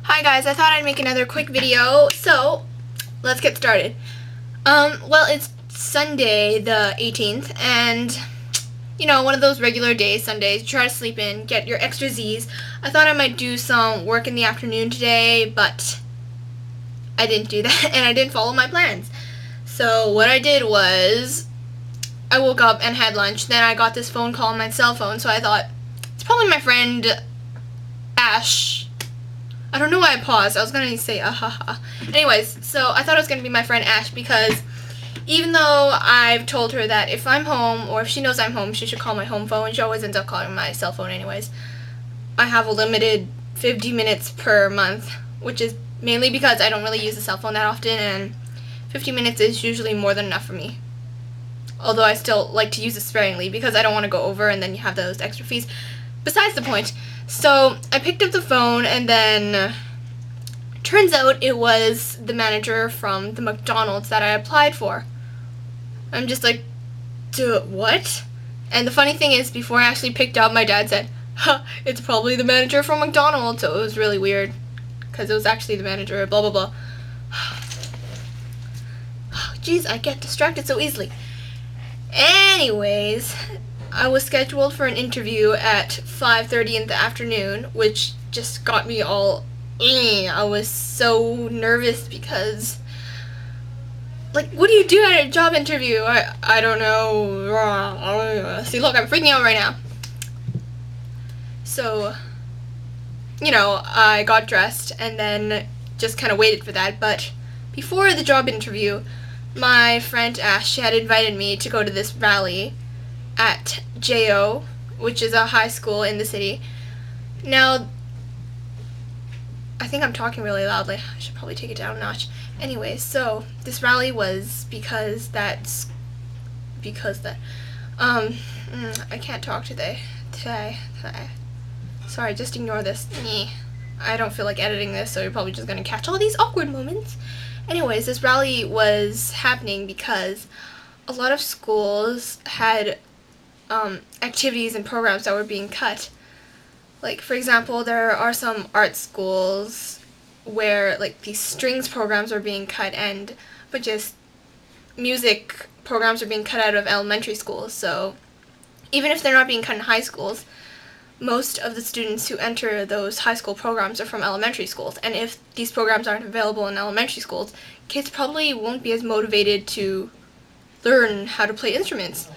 Hi guys, I thought I'd make another quick video, so let's get started. Well, it's Sunday the 18th, and one of those regular days, Sundays, you try to sleep in, get your extra Z's. I thought I might do some work in the afternoon today, but I didn't do that, and I didn't follow my plans. So what I did was, I woke up and had lunch, then I got this phone call on my cell phone, so I thought, it's probably my friend Ash. I don't know why I paused. I was going to say, ahaha. Anyways, so I thought it was going to be my friend Ash because even though I've told her that if I'm home or if she knows I'm home, she should call my home phone. She always ends up calling my cell phone anyways. I have a limited 50 minutes per month, which is mainly because I don't really use the cell phone that often, and 50 minutes is usually more than enough for me. Although I still like to use it sparingly because I don't want to go over and then you have those extra fees. Besides the point. So I picked up the phone and then turns out it was the manager from the McDonald's that I applied for. I'm just like, what? And the funny thing is, before I actually picked up, my dad said, it's probably the manager from McDonald's. So it was really weird because it was actually the manager, blah, blah, blah. Jeez, I get distracted so easily. Anyways, I was scheduled for an interview at 5:30 in the afternoon, which just got me all I was so nervous because, like, what do you do at a job interview? I don't know. See, look, I'm freaking out right now. So, I got dressed and then just kind of waited for that. But before the job interview, my friend Ash, she had invited me to go to this rally at JO, which is a high school in the city. Now, I think I'm talking really loudly. I should probably take it down a notch. Anyway, so this rally was because I can't talk today. Sorry, just ignore this. I don't feel like editing this, so you're probably just gonna catch all these awkward moments. Anyways, this rally was happening because a lot of schools had activities and programs that were being cut. Like, for example, there are some art schools where, like, these strings programs are being cut, but just music programs are being cut out of elementary schools. So even if they're not being cut in high schools, most of the students who enter those high school programs are from elementary schools. And if these programs aren't available in elementary schools, kids probably won't be as motivated to learn how to play instruments.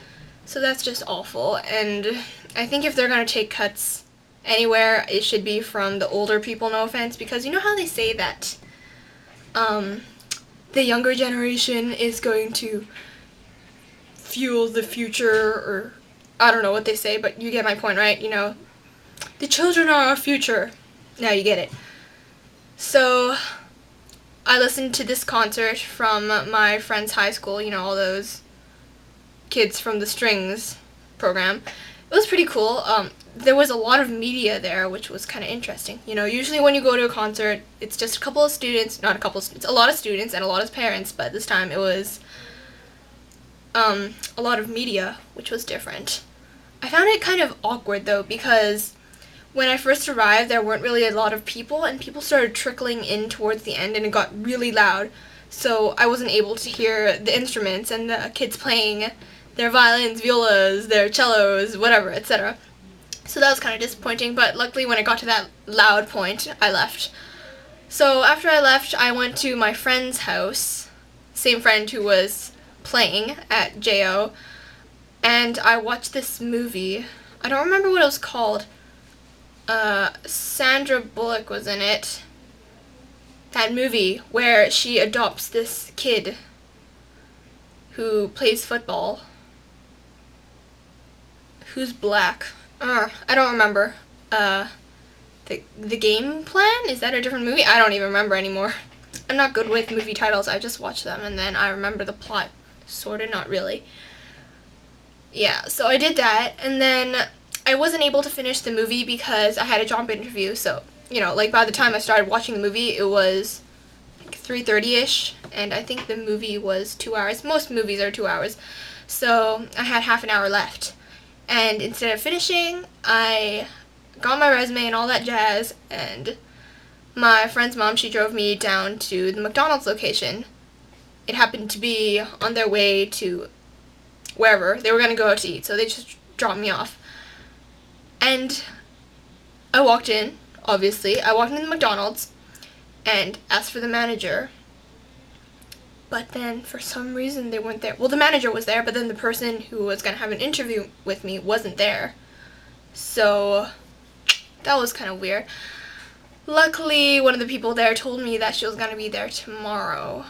So that's just awful, and I think if they're going to take cuts anywhere, it should be from the older people, no offense, because you know how they say that the younger generation is going to fuel the future, or I don't know what they say, but you get my point, right? The children are our future. Now you get it. So I listened to this concert from my friend's high school, all those kids from the strings program. It was pretty cool. There was a lot of media there, which was kind of interesting. Usually when you go to a concert, it's just a couple of students, not a couple of students, a lot of students and a lot of parents, but this time it was a lot of media, which was different. I found it kind of awkward though, because when I first arrived, there weren't really a lot of people, and people started trickling in towards the end, and it got really loud. So I wasn't able to hear the instruments and the kids playing their violins, violas, their cellos, whatever, etc. So that was kind of disappointing, but luckily when I got to that loud point, I left. So after I left, I went to my friend's house, same friend who was playing at JO, and I watched this movie. I don't remember what it was called. Sandra Bullock was in it. That movie where she adopts this kid who plays football, who's black. I don't remember. The Game Plan? Is that a different movie? I don't even remember anymore. I'm not good with movie titles. I just watch them and then I remember the plot. Sorta, not really. Yeah, so I did that, and then I wasn't able to finish the movie because I had a job interview. So, like by the time I started watching the movie, it was like 3:30ish, and I think the movie was 2 hours. Most movies are 2 hours. So I had half an hour left. And instead of finishing, I got my resume and all that jazz, and my friend's mom, she drove me down to the McDonald's location. It happened to be on their way to wherever. They were going to go out to eat, so they just dropped me off. And I walked in, obviously. I walked into the McDonald's and asked for the manager. But then, for some reason, they weren't there. Well, the manager was there, but then the person who was going to have an interview with me wasn't there. So, that was kind of weird. Luckily, one of the people there told me that she was going to be there tomorrow.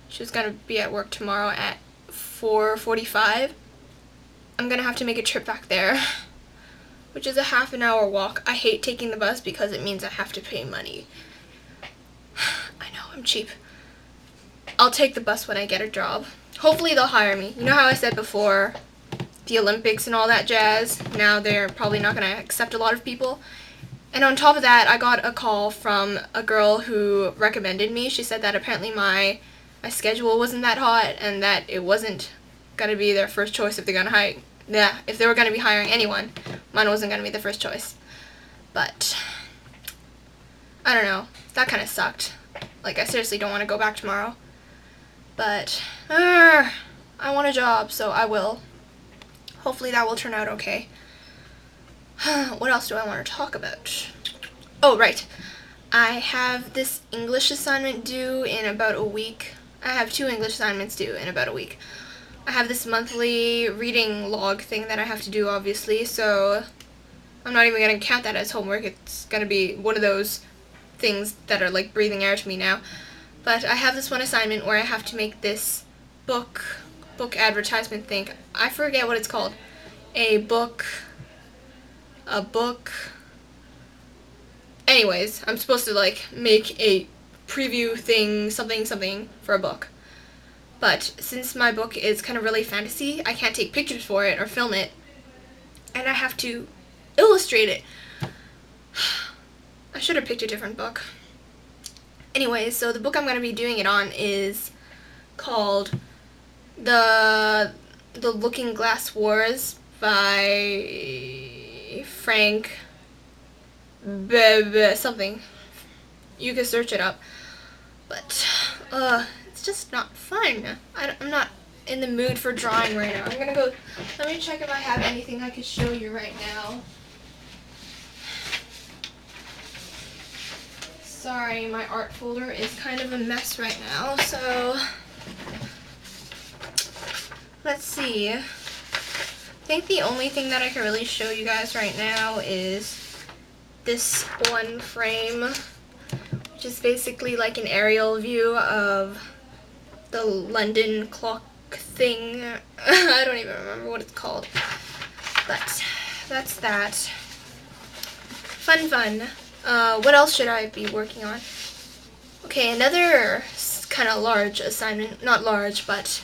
She was going to be at work tomorrow at 4:45. I'm going to have to make a trip back there, which is a half an hour walk. I hate taking the bus because it means I have to pay money. I know, I'm cheap. I'll take the bus when I get a job. Hopefully they'll hire me. You know how I said before, the Olympics and all that jazz, now they're probably not going to accept a lot of people. And on top of that, I got a call from a girl who recommended me. She said that apparently my schedule wasn't that hot and that it wasn't going to be their first choice if they're going to hire. Yeah, if they were going to be hiring anyone, mine wasn't going to be the first choice. But I don't know. That kind of sucked. Like, I seriously don't want to go back tomorrow. But I want a job, so I will. Hopefully that will turn out okay. What else do I want to talk about? Oh, right. I have this English assignment due in about a week. I have 2 English assignments due in about a week. I have this monthly reading log thing that I have to do, obviously, so I'm not even going to count that as homework. It's going to be one of those things that are like breathing air to me now. But I have this one assignment where I have to make this book advertisement thing. I forget what it's called. A book. Anyways, I'm supposed to like make a preview thing, something for a book. But since my book is kind of really fantasy, I can't take pictures for it or film it. And I have to illustrate it. I should have picked a different book. Anyways, so the book I'm going to be doing it on is called The Looking Glass Wars by Frank something. You can search it up. But it's just not fun. I'm not in the mood for drawing right now. I'm going to go, let me check if I have anything I could show you right now. Sorry, my art folder is kind of a mess right now, so let's see. I think the only thing that I can really show you guys right now is this one frame, which is basically like an aerial view of the London clock thing. I don't even remember what it's called, but that's that. Fun. What else should I be working on? Okay, another kind of large assignment, not large, but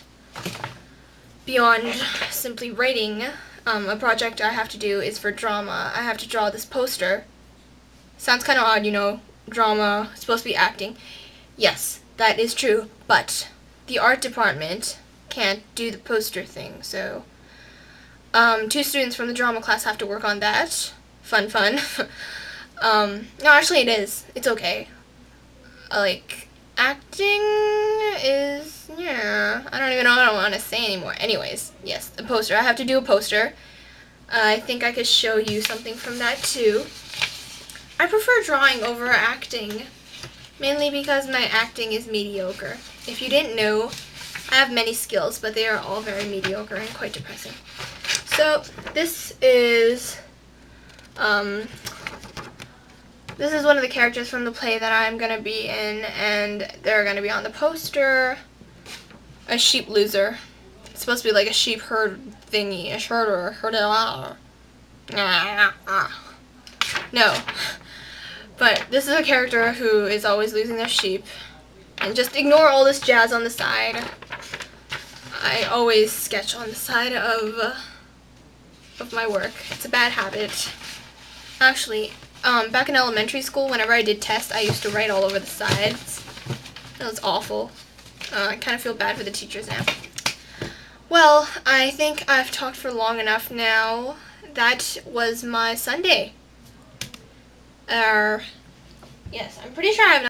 beyond simply writing, a project I have to do is for drama. I have to draw this poster. Sounds kind of odd, you know, drama, supposed to be acting. Yes, that is true, but the art department can't do the poster thing, so 2 students from the drama class have to work on that. Fun. No, actually it is. It's okay. Like, acting is, yeah, I don't even know what I want to say anymore. Anyways, yes, the poster. I have to do a poster. I think I could show you something from that too. I prefer drawing over acting, mainly because my acting is mediocre. If you didn't know, I have many skills, but they are all very mediocre and quite depressing. So, this is one of the characters from the play that I'm going to be in, and they're going to be on the poster. A sheep loser. It's supposed to be like a sheep herd thingy. A herder. No. But this is a character who is always losing their sheep. And just ignore all this jazz on the side. I always sketch on the side of my work. It's a bad habit. Actually, back in elementary school, whenever I did tests, I used to write all over the sides. That was awful. I kind of feel bad for the teachers now. Well, I think I've talked for long enough now. That was my Sunday. Yes, I'm pretty sure I have